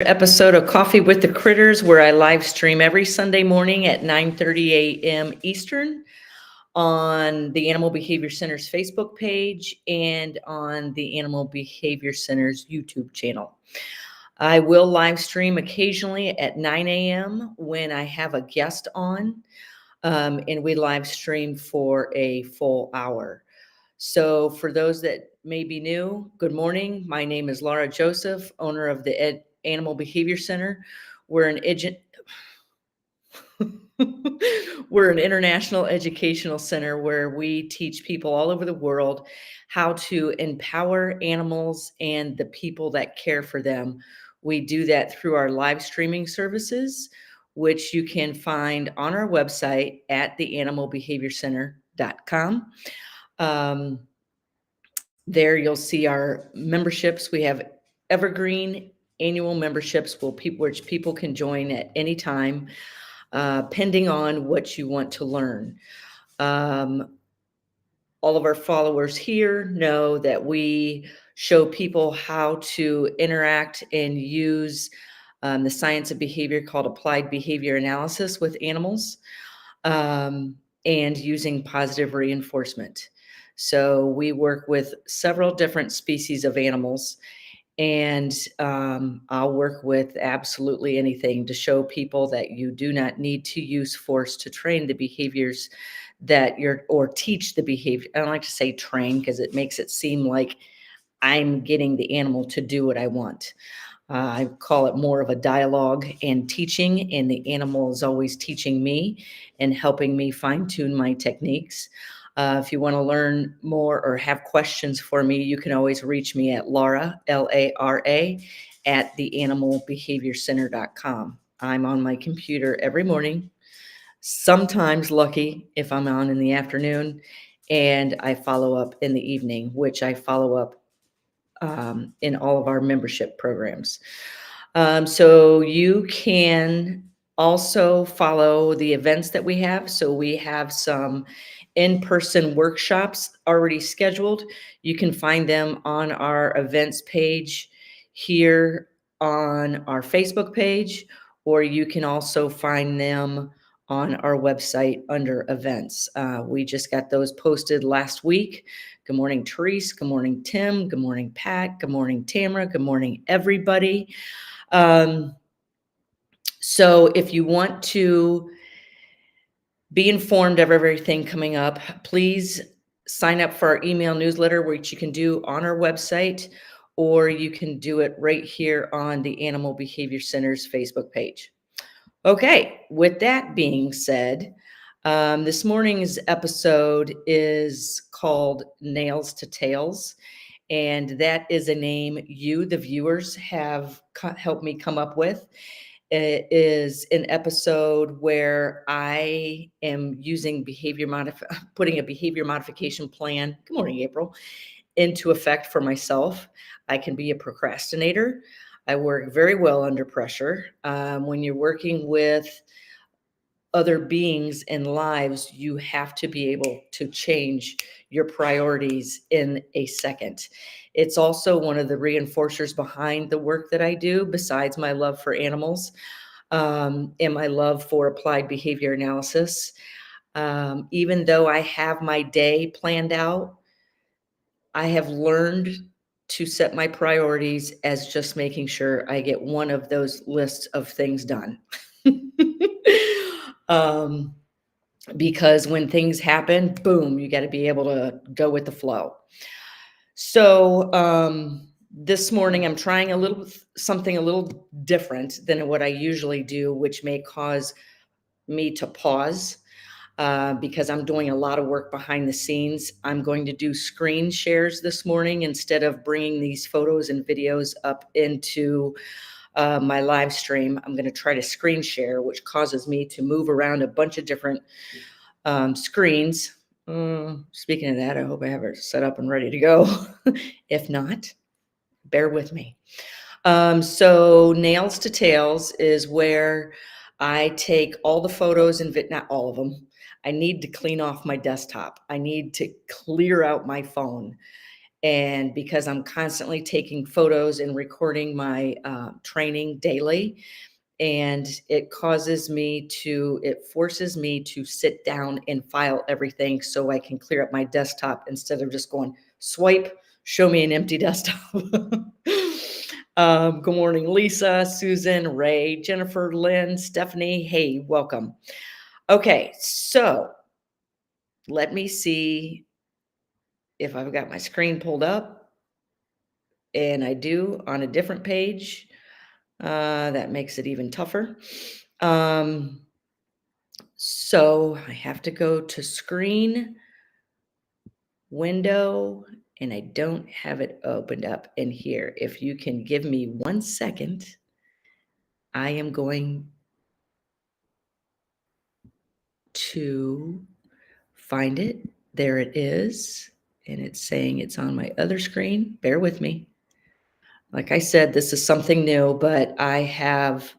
Episode of Coffee with the Critters, where I live stream every Sunday morning at 9:30 a.m. Eastern on the Animal Behavior Center's Facebook page and on the Animal Behavior Center's YouTube channel. I will live stream occasionally at 9 a.m. when I have a guest on, and we live stream for a full hour. So, for those that may be new, good morning. My name is Laura Joseph, owner of the Animal Behavior Center. We're an we're an international educational center where we teach people all over the world how to empower animals and the people that care for them. We do that through our live streaming services, which you can find on our website at theanimalbehaviorcenter.com. Um, there you'll see our memberships. We have evergreen annual memberships which people can join at any time, pending on what you want to learn. Um, all of our followers here know that we show people how to interact and use the science of behavior called applied behavior analysis with animals, and using positive reinforcement. So we work with several different species of animals, and I'll work with absolutely anything to show people that you do not need to use force to train the behaviors or teach the behavior. I don't like to say train because it makes it seem like I'm getting the animal to do what I want. I call it more of a dialogue and teaching, and the animal is always teaching me and helping me fine tune my techniques. If you want to learn more or have questions for me, you can always reach me at Laura, Lara, at theanimalbehaviorcenter.com. I'm on my computer every morning, sometimes lucky if I'm on in the afternoon, and I follow up in the evening, which I follow up in all of our membership programs. So you can also follow the events that we have. So we have some in-person workshops already scheduled. You can find them on our events page here on our Facebook page, or you can also find them on our website under events. We just got those posted last week. Good morning, Therese. Good morning, Tim. Good morning, Pat. Good morning, Tamara. Good morning, everybody. So if you want to be informed of everything coming up, please sign up for our email newsletter, which you can do on our website, or you can do it right here on the Animal Behavior Center's Facebook page. Okay, with that being said, this morning's episode is called Nails to Tails, and that is a name you, the viewers, have helped me come up with. It is an episode where I am using putting a behavior modification plan. Good morning, April. Into effect for myself. I can be a procrastinator. I work very well under pressure. When you're working with other beings and lives, you have to be able to change your priorities in a second. It's also one of the reinforcers behind the work that I do, besides my love for animals, and my love for applied behavior analysis. Even though I have my day planned out, I have learned to set my priorities as just making sure I get one of those lists of things done. um, because when things happen, boom, you got to be able to go with the flow. So this morning I'm trying something a little different than what I usually do, which may cause me to pause because I'm doing a lot of work behind the scenes. I'm going to do screen shares this morning instead of bringing these photos and videos up into my live stream. I'm going to try to screen share, which causes me to move around a bunch of different screens. Speaking of that, I hope I have it set up and ready to go. If not, bear with me. So Nails to Tails is where I take all the photos and not all of them. I need to clean off my desktop. I need to clear out my phone. And because I'm constantly taking photos and recording my training daily, and it forces me to sit down and file everything so I can clear up my desktop instead of just going swipe, show me an empty desktop. Good morning, Lisa, Susan, Ray, Jennifer, Lynn, Stephanie. Hey, welcome. Okay, so let me see if I've got my screen pulled up, and I do on a different page. That makes it even tougher. So I have to go to screen, window, and I don't have it opened up in here. If you can give me 1 second, I am going to find it. There it is. And it's saying it's on my other screen. Bear with me. Like I said, this is something new, but I have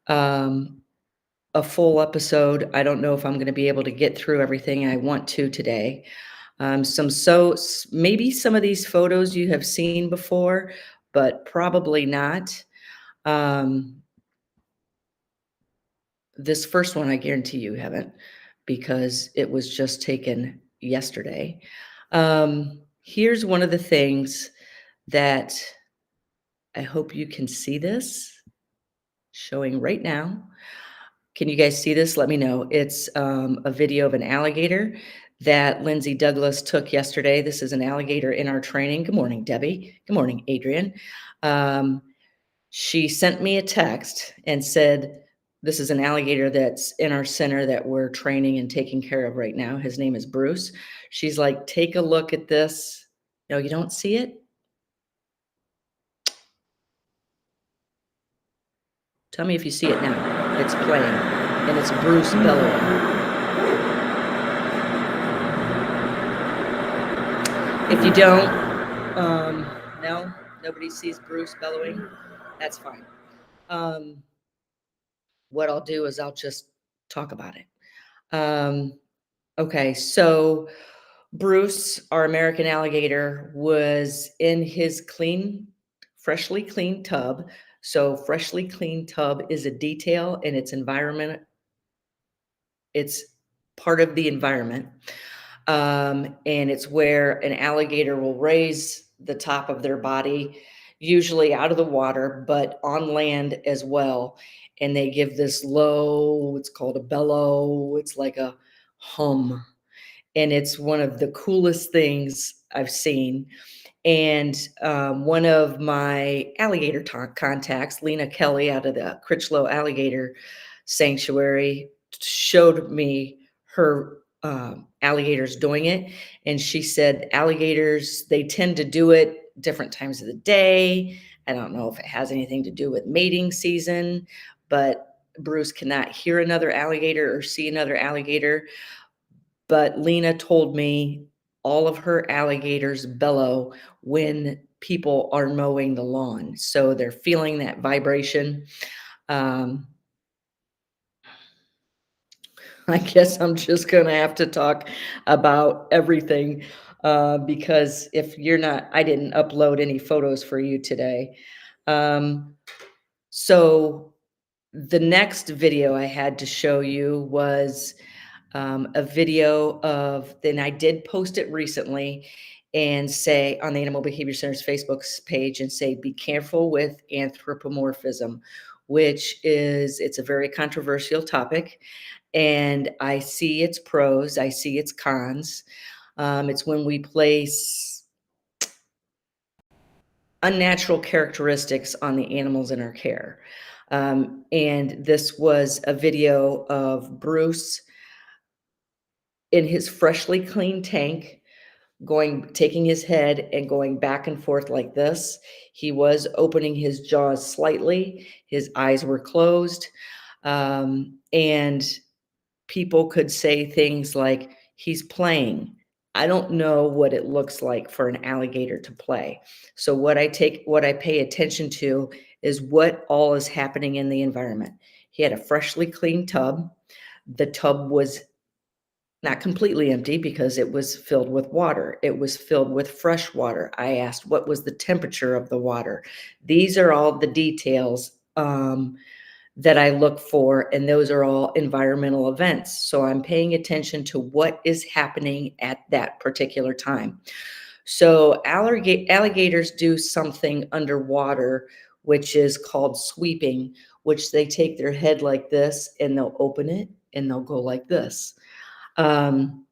a full episode. I don't know if I'm going to be able to get through everything I want to today. Maybe some of these photos you have seen before, but probably not. This first one, I guarantee you haven't, because it was just taken yesterday. Here's one of the things that I hope you can see this showing right now. Can you guys see this? Let me know. It's a video of an alligator that Lindsay Douglas took yesterday. This is an alligator in our training. Good morning, Debbie. Good morning, Adrian. She sent me a text and said, this is an alligator that's in our center that we're training and taking care of right now. His name is Bruce. She's like, take a look at this. No, you don't see it? Tell me if you see it now. It's playing, and it's Bruce bellowing. If you don't, no, nobody sees Bruce bellowing. That's fine. What I'll do is I'll just talk about it. Okay, so Bruce, our American alligator, was in his freshly cleaned tub. So freshly cleaned tub is a detail in its environment. It's part of the environment. And it's where an alligator will raise the top of their body, usually out of the water, but on land as well. And they give this low, it's called a bellow. It's like a hum. And it's one of the coolest things I've seen. And one of my alligator contacts, Lena Kelly out of the Critchlow Alligator Sanctuary, showed me her alligators doing it. And she said alligators, they tend to do it different times of the day. I don't know if it has anything to do with mating season, but Bruce cannot hear another alligator or see another alligator. But Lena told me all of her alligators bellow when people are mowing the lawn. So they're feeling that vibration. I guess I'm just going to have to talk about everything because if you're not, I didn't upload any photos for you today. So the next video I had to show you was a video then I did post it recently and say on the Animal Behavior Center's Facebook page and say, be careful with anthropomorphism, it's a very controversial topic. And I see its pros, I see its cons. It's when we place unnatural characteristics on the animals in our care. And this was a video of Bruce in his freshly cleaned tank, taking his head and going back and forth like this. He was opening his jaws slightly. His eyes were closed. And people could say things like, he's playing. I don't know what it looks like for an alligator to play. So what I pay attention to is what all is happening in the environment. He had a freshly cleaned tub. The tub was not completely empty because it was filled with water. It was filled with fresh water. I asked what was the temperature of the water. These are all the details that I look for, and those are all environmental events. So I'm paying attention to what is happening at that particular time. So alligators do something underwater, which is called sweeping, which they take their head like this and they'll open it and they'll go like this. Um,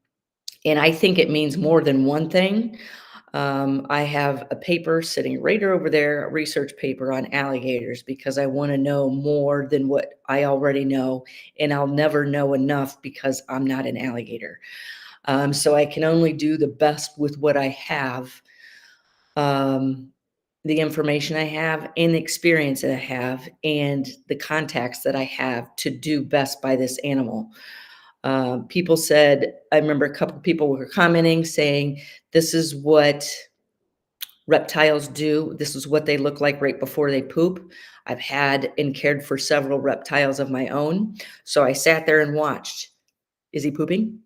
and I think it means more than one thing. I have a paper sitting right over there, a research paper on alligators, because I want to know more than what I already know. And I'll never know enough because I'm not an alligator. So I can only do the best with what I have, um, the information I have, and the experience that I have, and the contacts that I have to do best by this animal. People said, I remember a couple of people were commenting saying, this is what reptiles do. This is what they look like right before they poop. I've had and cared for several reptiles of my own. So I sat there and watched. Is he pooping?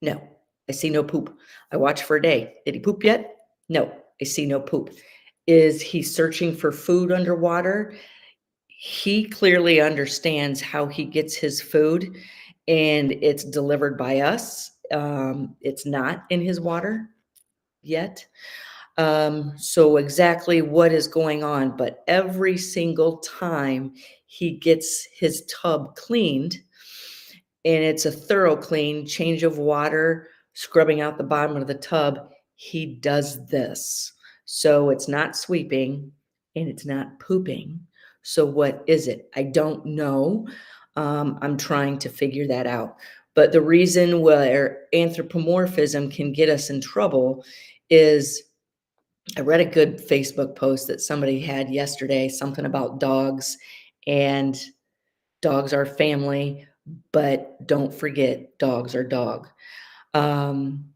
No, I see no poop. I watched for a day. Did he poop yet? No, I see no poop. Is he searching for food underwater? He clearly understands how he gets his food, and it's delivered by us. It's not in his water yet. So exactly what is going on, but every single time he gets his tub cleaned, and it's a thorough clean, change of water, scrubbing out the bottom of the tub, he does this. So it's not sweeping and it's not pooping. So what is it? I don't know. I'm trying to figure that out. But the reason where anthropomorphism can get us in trouble is, I read a good Facebook post that somebody had yesterday, something about dogs, and dogs are family, but don't forget dogs are dog. Um,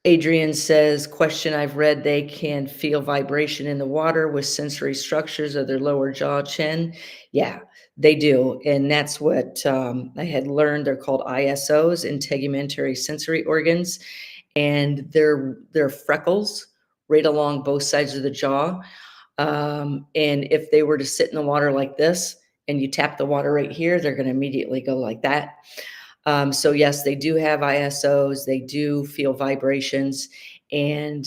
Adrian says, question, I've read they can feel vibration in the water with sensory structures of their lower jaw, chin. Yeah, they do. And that's what I had learned. They're called ISOs, integumentary sensory organs, and they're freckles right along both sides of the jaw. And if they were to sit in the water like this and you tap the water right here, they're going to immediately go like that. So yes, they do have ISOs, they do feel vibrations, and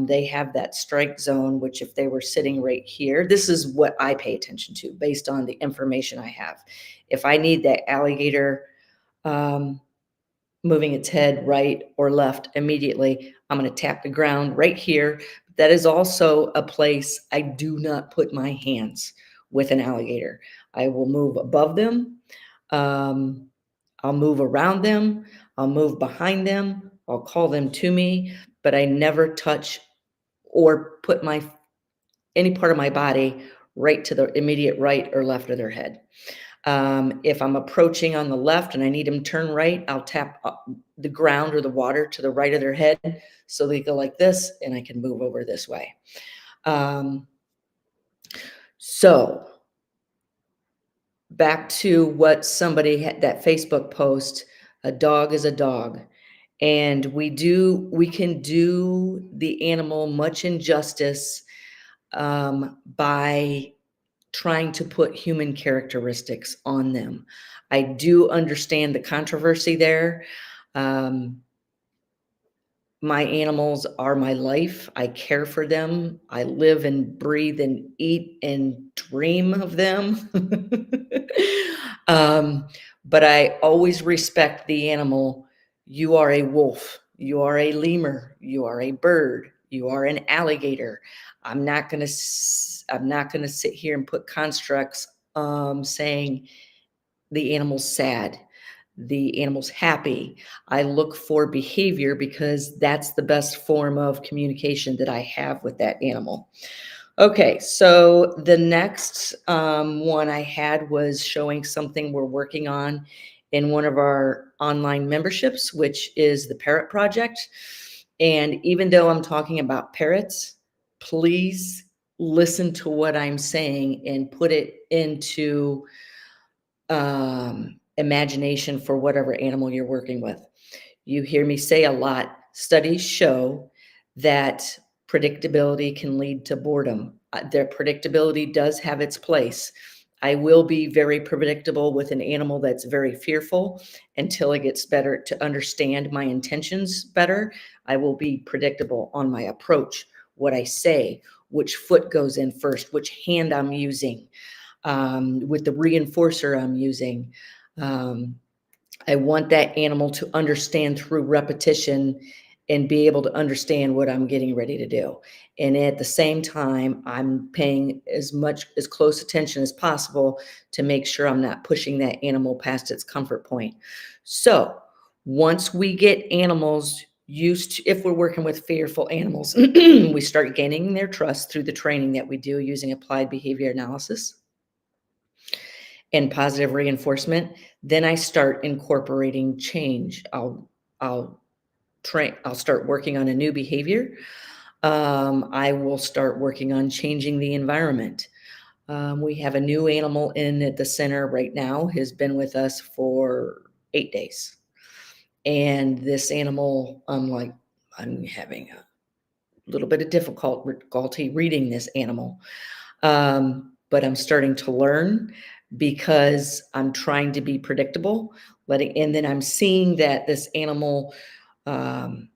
they have that strike zone, which if they were sitting right here, this is what I pay attention to based on the information I have. If I need that alligator um, moving its head right or left immediately, I'm going to tap the ground right here. That is also a place I do not put my hands with an alligator. I will move above them. Um, I'll move around them. I'll move behind them. I'll call them to me, but I never touch or put any part of my body right to the immediate right or left of their head. If I'm approaching on the left and I need them to turn right, I'll tap the ground or the water to the right of their head so they go like this, and I can move over this way. So back to what somebody had, that Facebook post, a dog is a dog. And we can do the animal much injustice by trying to put human characteristics on them. I do understand the controversy there. Um, my animals are my life. I care for them. I live and breathe and eat and dream of them. um, but I always respect the animal. You are a wolf. You are a lemur. You are a bird. You are an alligator. I'm not gonna. I'm not gonna sit here and put constructs saying the animal's sad, the animal's happy. I look for behavior because that's the best form of communication that I have with that animal. Okay, so the next one I had was showing something we're working on in one of our online memberships, which is the Parrot Project. And even though I'm talking about parrots, please listen to what I'm saying and put it into imagination for whatever animal you're working with. You hear me say a lot, studies show that predictability can lead to boredom. Their predictability does have its place. I will be very predictable with an animal that's very fearful until it gets better to understand my intentions better. I will be predictable on my approach, what I say, which foot goes in first, which hand I'm using, with the reinforcer I'm using. Um, I want that animal to understand through repetition and be able to understand what I'm getting ready to do. And at the same time, I'm paying as close attention as possible to make sure I'm not pushing that animal past its comfort point. So once we get animals used to, if we're working with fearful animals, we start gaining their trust through the training that we do using applied behavior analysis and positive reinforcement. Then I start incorporating change. I'll I'll start working on a new behavior. I will start working on changing the environment. We have a new animal in at the center right now, has been with us for 8 days. And this animal, I'm having a little bit of difficulty reading this animal. But I'm starting to learn because I'm trying to be predictable, and then I'm seeing that this animal um,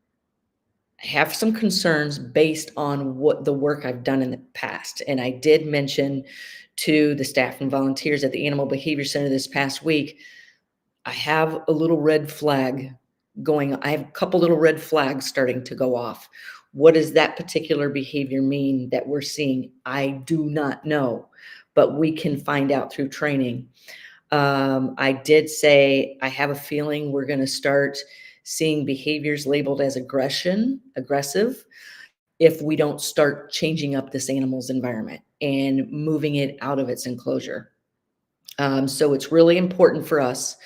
have some concerns based on what the work I've done in the past. And I did mention to the staff and volunteers at the Animal Behavior Center this past week, I have a little red flag going. I have a couple little red flags starting to go off. What does that particular behavior mean that we're seeing? I do not know, but we can find out through training. I did say I have a feeling we're going to start seeing behaviors labeled as aggressive, if we don't start changing up this animal's environment and moving it out of its enclosure. So it's really important for us.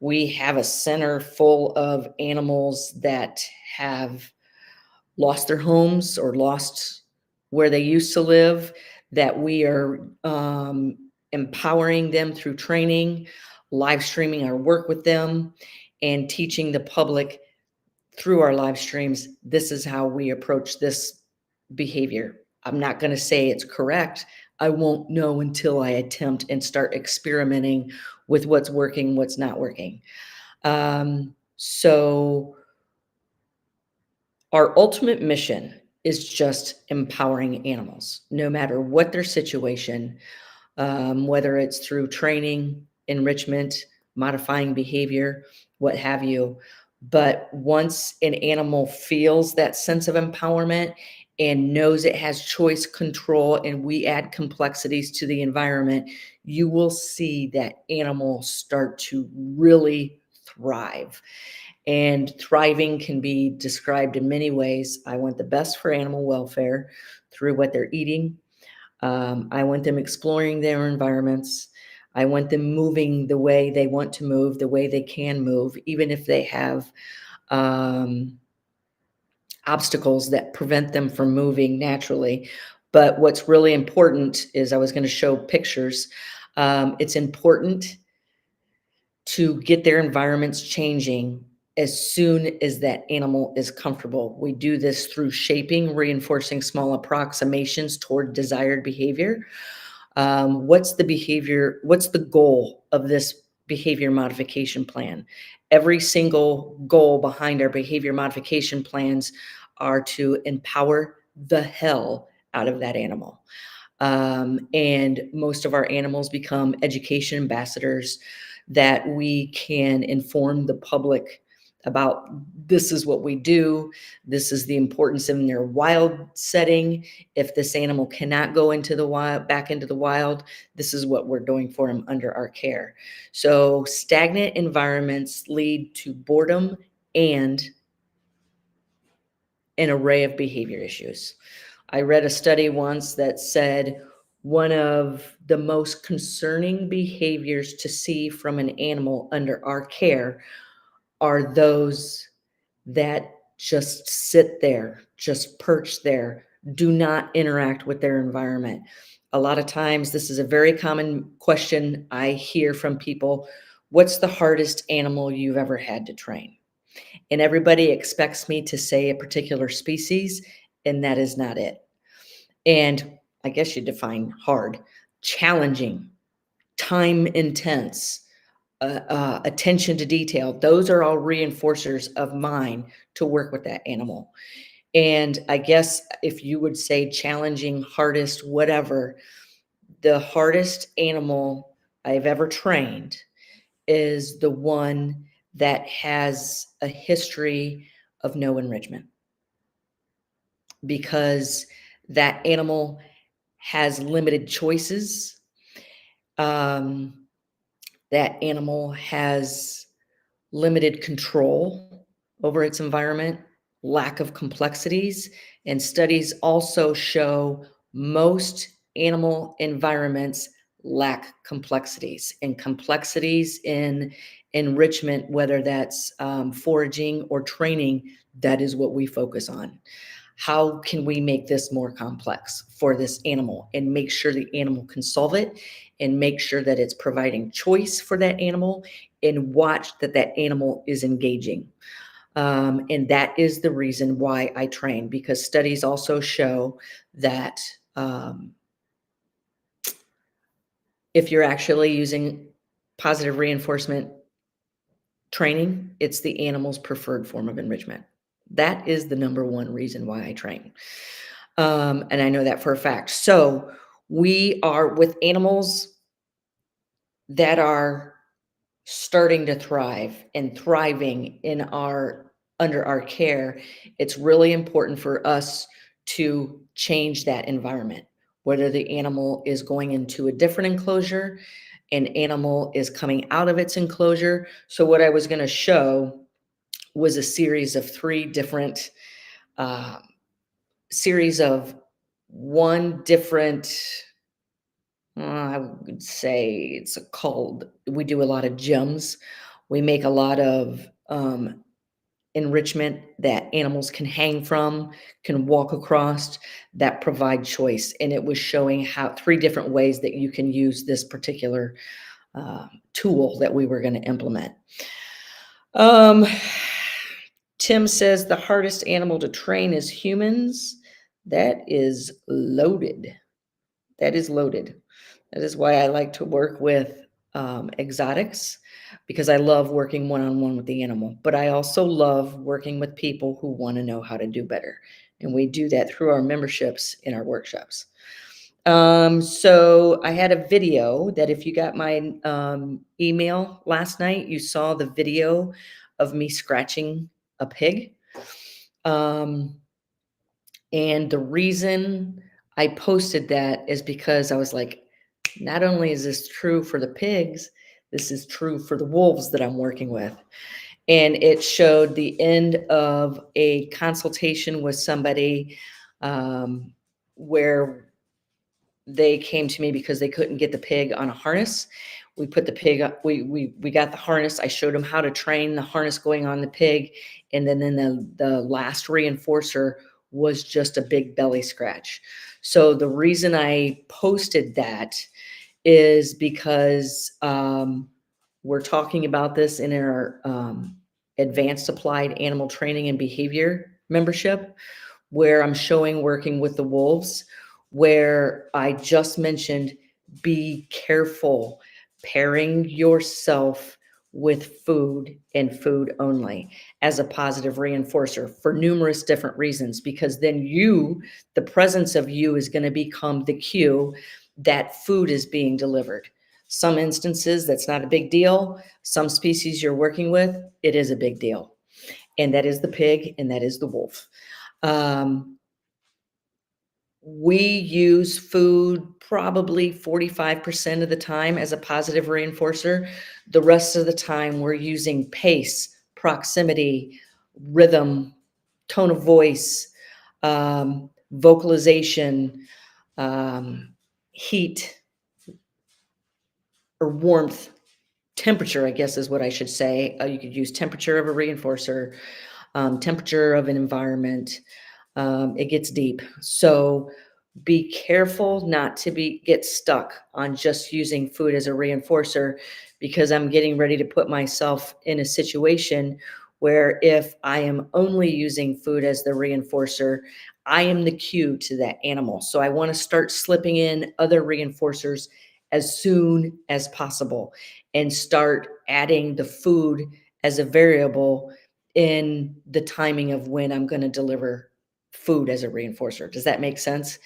We have a center full of animals that have lost their homes or lost where they used to live, that we are empowering them through training, live streaming our work with them, and teaching the public through our live streams, this is how we approach this behavior. I'm not going to say it's correct. I won't know until I attempt and start experimenting with what's working, what's not working. So our ultimate mission is just empowering animals, no matter what their situation, whether it's through training, enrichment, modifying behavior, what have you. But once an animal feels that sense of empowerment and knows it has choice control, and we add complexities to the environment, you will see that animal start to really thrive. And thriving can be described in many ways. I want the best for animal welfare through what they're eating. I want them exploring their environments. I want them moving the way they want to move, the way they can move, even if they have um, obstacles that prevent them from moving naturally. But what's really important is I was going to show pictures. It's important to get their environments changing as soon as that animal is comfortable. We do this through shaping, reinforcing small approximations toward desired behavior. What's the behavior? What's the goal of this behavior modification plan? Every single goal behind our behavior modification plans are to empower the hell out of that animal. And most of our animals become education ambassadors that we can inform the public about. This is what we do. This is the importance in their wild setting. If this animal cannot go into the wild, back into the wild, this is what we're doing for them under our care. So stagnant environments lead to boredom and an array of behavior issues. I read a study once that said one of the most concerning behaviors to see from an animal under our care are those that just sit there, just perch there, do not interact with their environment. A lot of times, this is a very common question I hear from people. what's the hardest animal you've ever had to train? And everybody expects me to say a particular species, and that is not it. And I guess you define hard, challenging, time intense, attention to detail. Those are all reinforcers of mine to work with that animal. And I guess if you would say challenging, hardest, whatever, the hardest animal I've ever trained is the one that has a history of no enrichment, because that animal has limited choices. That animal has limited control over its environment, lack of complexities, and studies also show most animal environments lack complexities, and complexities in enrichment, whether that's foraging or training, that is what we focus on. How can we make this more complex for this animal and make sure the animal can solve it, and make sure that it's providing choice for that animal, and watch that that animal is engaging. And that is the reason why I train, because studies also show that if you're actually using positive reinforcement training, it's the animal's preferred form of enrichment. That is the number one reason why I train. And I know that for a fact. So we are with animals that are starting to thrive and thriving in our under our care. It's really important for us to change that environment, whether the animal is going into a different enclosure, an animal is coming out of its enclosure. So what I was going to show was a series of three different uh, series of one different, I would say it's called, we do a lot of gems. We make a lot of enrichment that animals can hang from, can walk across, that provide choice. And it was showing how three different ways that you can use this particular tool that we were going to implement. Tim says the hardest animal to train is humans. That is loaded. That is loaded. That is why I like to work with exotics, because I love working one-on-one with the animal. But I also love working with people who want to know how to do better. And we do that through our memberships in our workshops. So I had a video that if you got my email last night, you saw the video of me scratching a pig. And the reason I posted that is because I was like, not only is this true for the pigs, this is true for the wolves that I'm working with. And it showed the end of a consultation with somebody where they came to me because they couldn't get the pig on a harness. We put the pig up, we got the harness. I showed them how to train the harness going on the pig. And then the last reinforcer was just a big belly scratch. So the reason I posted that is because we're talking about this in our advanced applied animal training and behavior membership, where I'm showing working with the wolves, where I just mentioned, be careful pairing yourself with food and food only as a positive reinforcer for numerous different reasons, because then you, the presence of you is going to become the cue that food is being delivered. Some instances, that's not a big deal. Some species you're working with, it is a big deal. And that is the pig and that is the wolf. We use food probably 45% of the time as a positive reinforcer. The rest of the time we're using pace, proximity, rhythm, tone of voice, vocalization, heat or warmth, temperature, I guess is what I should say. You could use temperature of a reinforcer, temperature of an environment. It gets deep. So Be careful not to get stuck on just using food as a reinforcer, because I'm getting ready to put myself in a situation where if I am only using food as the reinforcer, I am the cue to that animal. So I want to start slipping in other reinforcers as soon as possible and start adding the food as a variable in the timing of when I'm going to deliver food as a reinforcer. Does that make sense?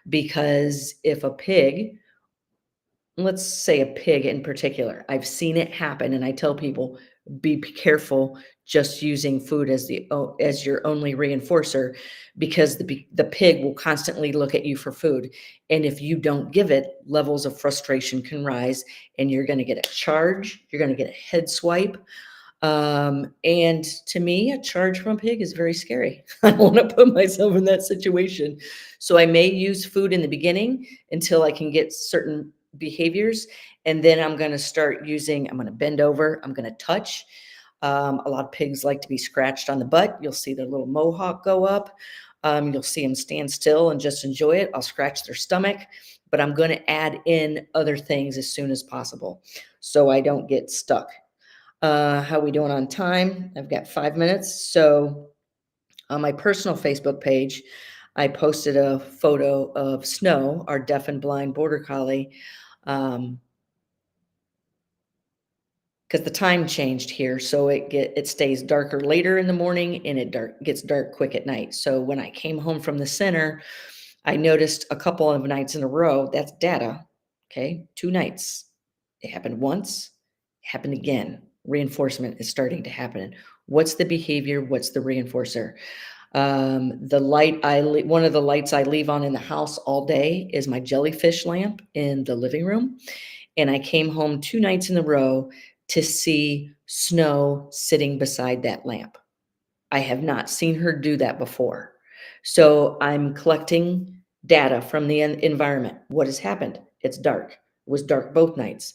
Because if a pig, let's say a pig in particular, I've seen it happen, and I tell people, be careful just using food as as your only reinforcer, because the pig will constantly look at you for food, and if you don't give it, levels of frustration can rise, and you're going to get a charge, you're going to get a head swipe. And to me, a charge from a pig is very scary. I don't want to put myself in that situation. So I may use food in the beginning until I can get certain behaviors. And then I'm going to start using, I'm going to bend over, I'm going to touch. A lot of pigs like to be scratched on the butt. You'll see their little mohawk go up. You'll see them stand still and just enjoy it. I'll scratch their stomach, but I'm going to add in other things as soon as possible so I don't get stuck. How we doing on time? I've got 5 minutes. So on my personal Facebook page, I posted a photo of Snow, our deaf and blind border collie, because the time changed here, so it stays darker later in the morning and it gets dark quick at night. So when I came home from the center, I noticed a couple of nights in a row. That's data. Okay, 2 nights. It happened once. It happened again. Reinforcement is starting to happen. What's the behavior? What's the reinforcer? The light one of the lights I leave on in the house all day is my jellyfish lamp in the living room. And I came home 2 nights in a row to see Snow sitting beside that lamp. I have not seen her do that before. So I'm collecting data from the environment. What has happened? It's dark. It was dark both nights.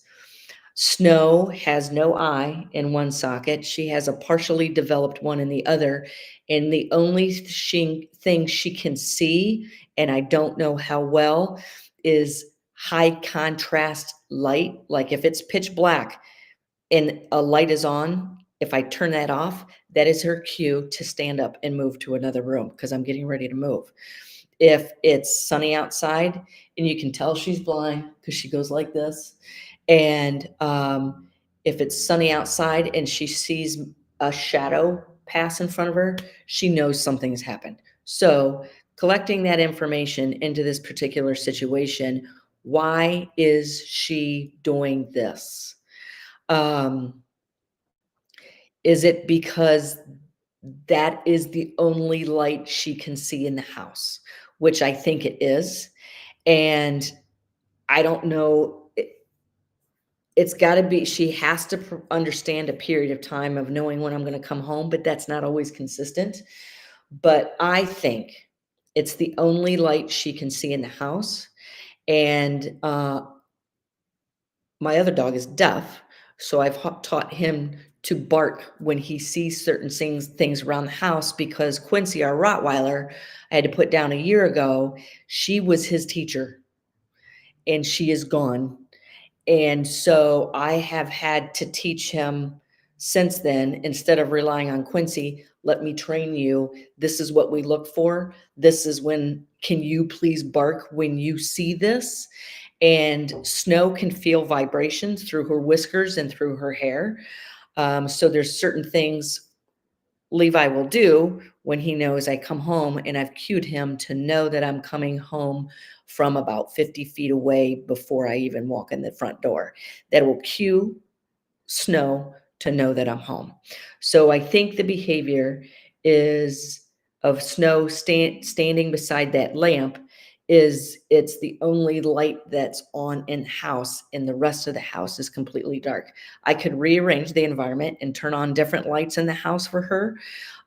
Snow has no eye in one socket. She has a partially developed one in the other. And the only thing she can see, and I don't know how well, is high contrast light. Like if it's pitch black and a light is on, if I turn that off, that is her cue to stand up and move to another room because I'm getting ready to move. If it's sunny outside, and you can tell she's blind because she goes like this, and if it's sunny outside and she sees a shadow pass in front of her, she knows something has happened. So collecting that information into this particular situation, why is she doing this? Is it because that is the only light she can see in the house? Which I think it is. And I don't know. It's got to be, she has to understand a period of time of knowing when I'm going to come home, but that's not always consistent. But I think it's the only light she can see in the house. And my other dog is deaf, so I've taught him to bark when he sees certain things around the house, because Quincy, our Rottweiler, I had to put down a year ago, she was his teacher and she is gone. And so I have had to teach him since then, instead of relying on Quincy, let me train you. This is what we look for. This is when, can you please bark when you see this? And Snow can feel vibrations through her whiskers and through her hair. So there's certain things Levi will do when he knows I come home, and I've cued him to know that I'm coming home from about 50 feet away before I even walk in the front door. That will cue Snow to know that I'm home. So I think the behavior is of Snow standing beside that lamp is, it's the only light that's on in the house, and the rest of the house is completely dark. I could rearrange the environment and turn on different lights in the house for her.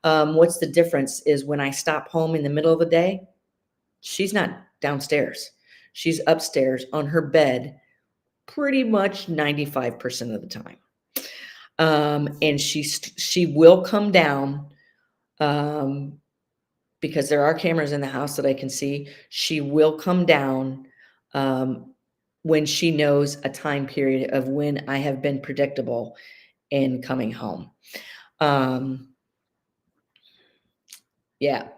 What's the difference is when I stop home in the middle of the day, she's not downstairs. She's upstairs on her bed pretty much 95% of the time. And she will come down because there are cameras in the house that I can see. She will come down when she knows a time period of when I have been predictable in coming home. Yeah.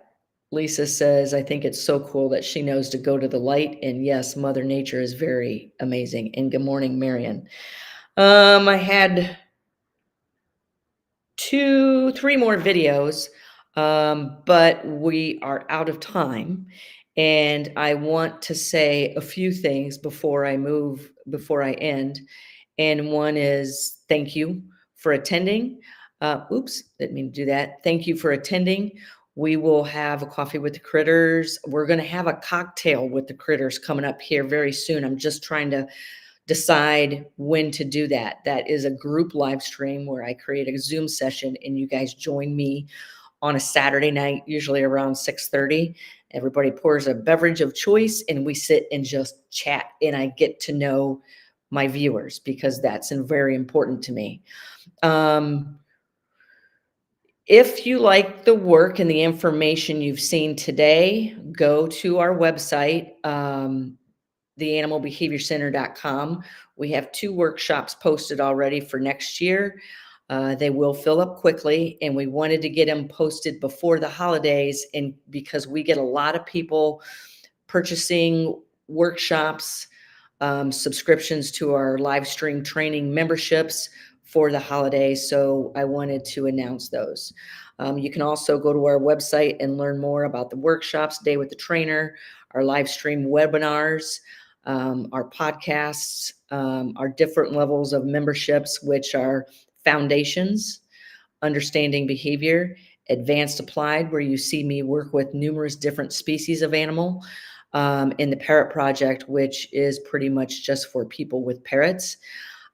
Lisa says, I think it's so cool that she knows to go to the light. And yes, Mother Nature is very amazing. And good morning, Marion. I had 3 more videos, but we are out of time. And I want to say a few things before I end. And one is thank you for attending. Oops, didn't mean to do that. Thank you for attending. We will have a coffee with the critters. We're going to have a cocktail with the critters coming up here very soon. I'm just trying to decide when to do that. That is a group live stream where I create a Zoom session and you guys join me on a Saturday night, usually around 6:30. Everybody pours a beverage of choice and we sit and just chat, and I get to know my viewers because that's very important to me. If you like the work and the information you've seen today, go to our website, theanimalbehaviorcenter.com. We have 2 workshops posted already for next year. They will fill up quickly, and we wanted to get them posted before the holidays, and because we get a lot of people purchasing workshops, subscriptions to our live stream training memberships for the holidays. So I wanted to announce those. You can also go to our website and learn more about the workshops, Day with the Trainer, our live stream webinars, our podcasts, our different levels of memberships, which are Foundations, Understanding Behavior, Advanced Applied, where you see me work with numerous different species of animal, in the Parrot Project, which is pretty much just for people with parrots.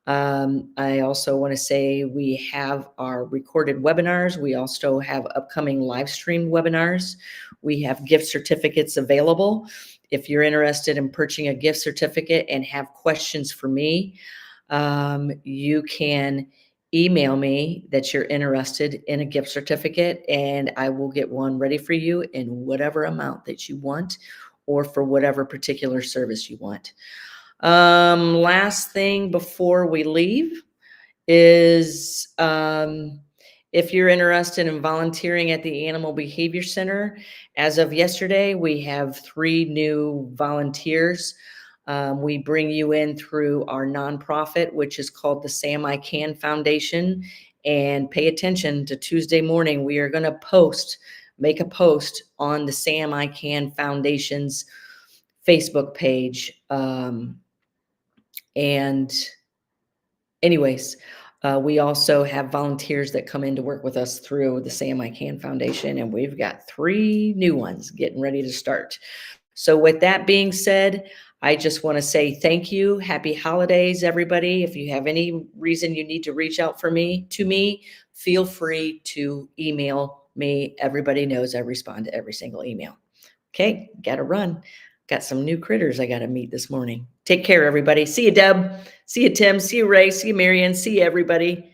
I also want to say we have our recorded webinars. We also have upcoming live stream webinars. We have gift certificates available. If you're interested in purchasing a gift certificate and have questions for me, you can email me that you're interested in a gift certificate, and I will get one ready for you in whatever amount that you want or for whatever particular service you want. Last thing before we leave is if you're interested in volunteering at the Animal Behavior Center, as of yesterday, we have 3 new volunteers. We bring you in through our nonprofit, which is called the Sam I Can Foundation. And pay attention to Tuesday morning. We are going to make a post on the Sam I Can Foundation's Facebook page. And anyways, we also have volunteers that come in to work with us through the Sam I Can Foundation, and we've got 3 new ones getting ready to start. So with that being said, I just want to say thank you. Happy holidays, everybody. If you have any reason you need to reach out to me, feel free to email me. Everybody knows I respond to every single email. Okay, got to run. Got some new critters I got to meet this morning. Take care, everybody. See you, Deb. See you, Tim. See you, Ray. See you, Marion. See you, everybody.